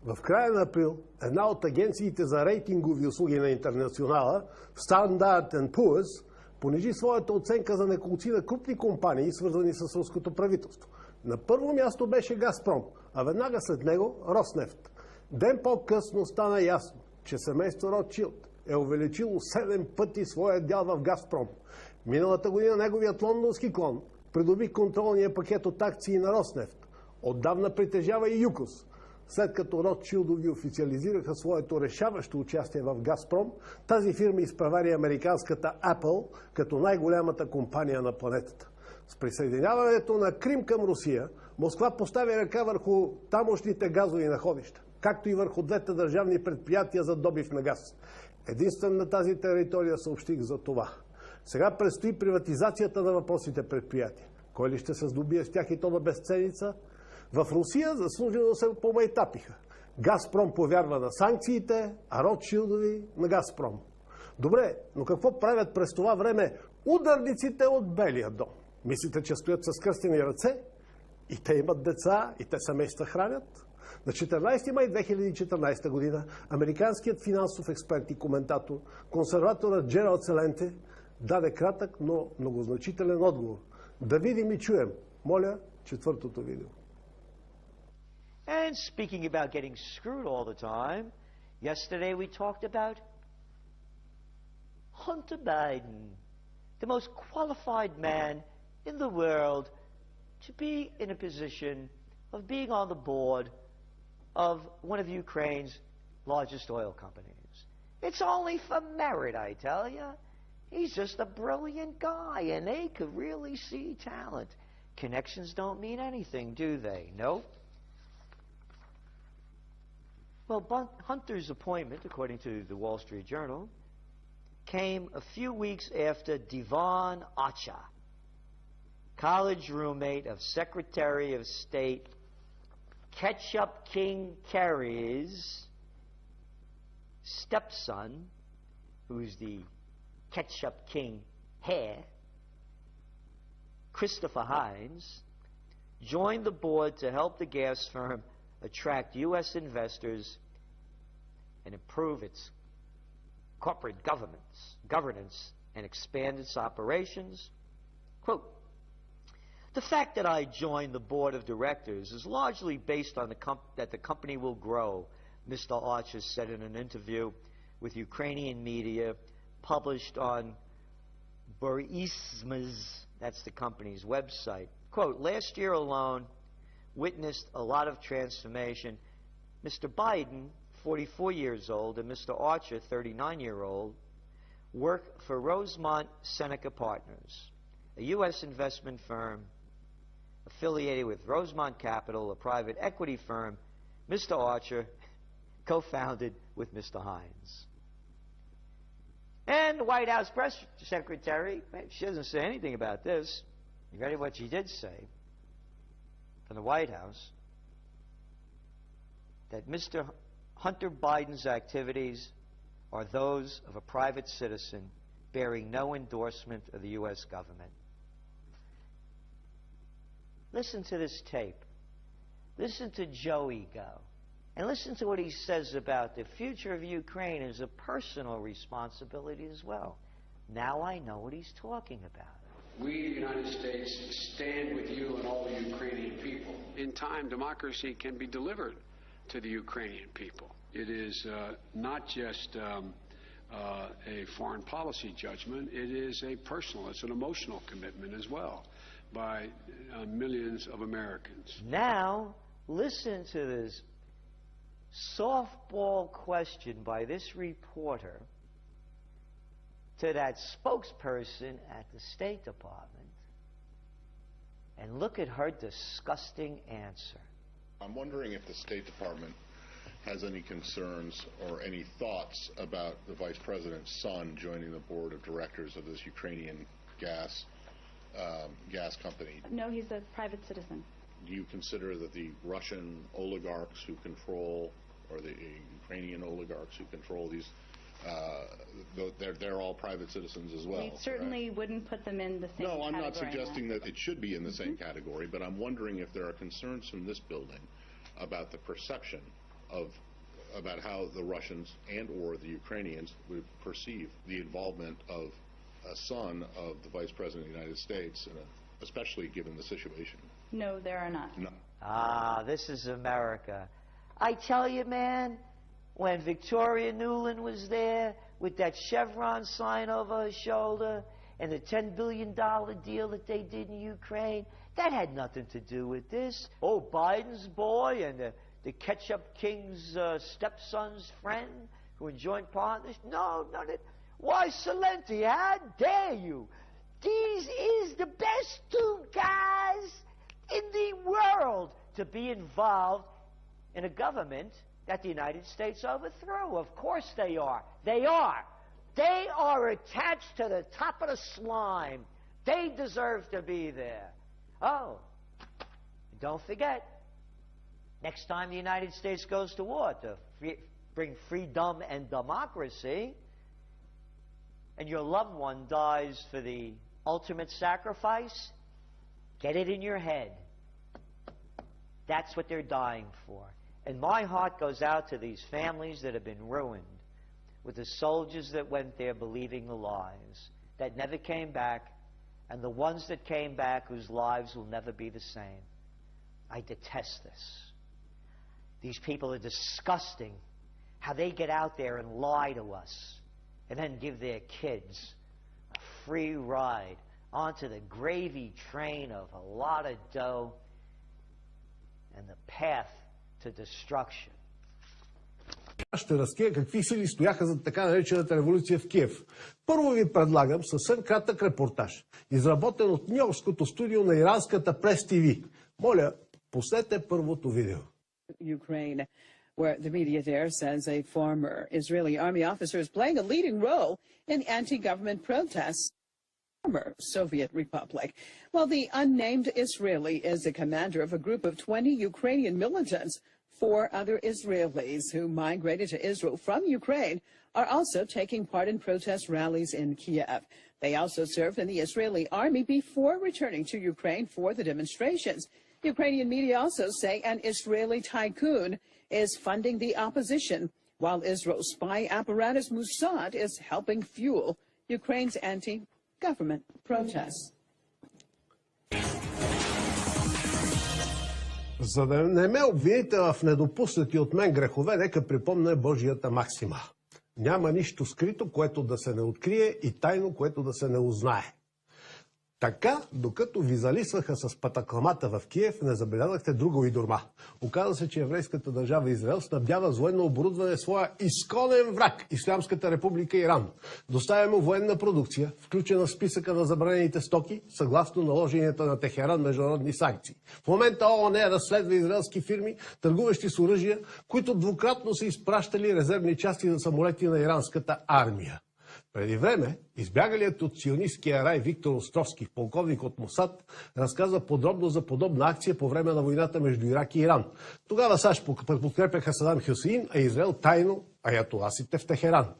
В края на април една от агенциите за рейтингови услуги на Интернационала, Standard & Poor's, понижи своята оценка за неколцина крупни компании, свързани с руското правителство. На първо място беше Газпром, а веднага след него Роснефт. Ден по-късно стана ясно, че семейство Ротшилд е увеличило 7 пъти своя дял в Газпром. Миналата година неговият лондонски клон придоби контролния пакет от акции на Роснефт. Отдавна притежава и ЮКОС. След като Ротшилдови официализираха своето решаващо участие в Газпром, тази фирма изпревари американската Apple като най-голямата компания на планетата. С присъединяването на Крим към Русия, Москва поставя ръка върху тамошните газови находища, както и върху двете държавни предприятия за добив на газ. Единствено на тази територия съобщих за това. Сега предстои приватизацията на въпросните предприятия. Кой ли ще се здобие с тях и то на безценица? В Русия заслужено се помайтапиха. Газпром повярва на санкциите, а Ротшилдови на Газпром. Добре, но какво правят през това време ударниците от Белия дом? Мислите, че стоят с кръстени ръце? И те имат деца, и те семейства хранят? На 14 май 2014 година американският финансов експерт и коментатор, консерваторът Джералд Целенте, даде кратък, но многозначителен отговор. Да видим и чуем. Моля, четвъртото видео. And speaking about getting screwed all the time, yesterday we talked about Hunter Biden, the most qualified man in the world to be in a position of being on the board of one of Ukraine's largest oil companies. It's only for merit, I tell you. He's just a brilliant guy, and they could really see talent. Connections don't mean anything, do they? Nope. Well, Hunter's appointment, according to the Wall Street Journal, came a few weeks after Devon Archer, college roommate of Secretary of State Ketchup King Kerry's stepson, who's the Ketchup King heir, Christopher Hines, joined the board to help the gas firm attract U.S. investors and improve its corporate governance and expand its operations. Quote, the fact that I joined the board of directors is largely based on that the company will grow, Mr. Archer said in an interview with Ukrainian media published on Burisma's, that's the company's website. Quote, last year alone witnessed a lot of transformation. Mr. Biden, 44 years old, and Mr. Archer, 39-year-old, work for Rosemont Seneca Partners, a U.S. investment firm affiliated with Rosemont Capital, a private equity firm Mr. Archer co-founded with Mr. Hines. And the White House press secretary, she doesn't say anything about this. You ready what she did say from the White House? That Mr. Hunter Biden's activities are those of a private citizen bearing no endorsement of the U.S. government. Listen to this tape. Listen to Joey go. And listen to what he says about the future of Ukraine as a personal responsibility as well. Now I know what he's talking about. We, the United States, stand with you and all the Ukrainian people. In time, democracy can be delivered to the Ukrainian people. It is not just a foreign policy judgment. It is a personal, it's an emotional commitment as well by millions of Americans. Now, listen to this softball question by this reporter to that spokesperson at the State Department, and look at her disgusting answer. I'm wondering if the State Department has any concerns or any thoughts about the Vice President's son joining the board of directors of this Ukrainian gas company. No, he's a private citizen. Do you consider that the Russian oligarchs who control, or the Ukrainian oligarchs who control these, they're all private citizens as well? We certainly wouldn't put them in the same category. No, I'm not suggesting that it should be in the same category, but I'm wondering if there are concerns from this building about the perception about how the Russians and or the Ukrainians would perceive the involvement of a son of the Vice President of the United States, especially given the situation. No, there are not. No. Ah, this is America. I tell you, man, when Victoria Nuland was there with that Chevron sign over her shoulder and the $10 billion deal that they did in Ukraine, that had nothing to do with this. Oh, Biden's boy and the Ketchup King's stepson's friend who in joint partners. No, none of it. Why, Celente, how dare you? These is the best two guys in the world to be involved in a government that the United States overthrew. Of course they are. They are. They are attached to the top of the slime. They deserve to be there. Oh, don't forget, next time the United States goes to war to bring freedom and democracy, and your loved one dies for the ultimate sacrifice, get it in your head. That's what they're dying for. And my heart goes out to these families that have been ruined, with the soldiers that went there believing the lies, that never came back, and the ones that came back whose lives will never be the same. I detest this. These people are disgusting, how they get out there and lie to us, and then give their kids a free ride onto the gravy train of a lot of dough and the path to destruction. Ще разкрия какви сили стояха за така наречената революция в Киев. Първо ви предлагам съвсем кратък репортаж, изработен от нюйоркското студио на иранската Прес ТВ. Моля, пуснете първото видео. Ukraine, where the media there says a former Israeli army officer is playing a leading role in anti-government protests in the former Soviet republic. While the unnamed Israeli is the commander of a group of 20 Ukrainian militants, 4 other Israelis who migrated to Israel from Ukraine are also taking part in protest rallies in Kiev. They also served in the Israeli army before returning to Ukraine for the demonstrations. Ukrainian media also say an Israeli tycoon is funding the opposition, while Israel's spy apparatus Mossad is helping fuel Ukraine's anti-government protests. За да не ме обвините в недопуснати от мен грехове, нека припомня Божията максима. Няма нищо скрито, което да се не открие, и тайно, което да се не узнае. Така, докато ви залисваха с патакламата в Киев, не забелязахте друга уйдурма. Оказа се, че еврейската държава Израел снабдява с военно оборудване своя изконен враг – Ислямската република Иран. Доставя му военна продукция, включена в списъка на забранените стоки, съгласно наложенията на Техеран международни санкции. В момента ООН разследва израелски фирми, търгуващи с оръжия, които двукратно са изпращали резервни части за самолети на иранската армия. Преди време, избягалият от сионисткия рай Виктор Островски, полковник от Мосад, разказа подробно за подобна акция по време на войната между Ирак и Иран. Тогава САЩ подкрепяха Садам Хюсеин, а Израел тайно аятоласите в Техеран.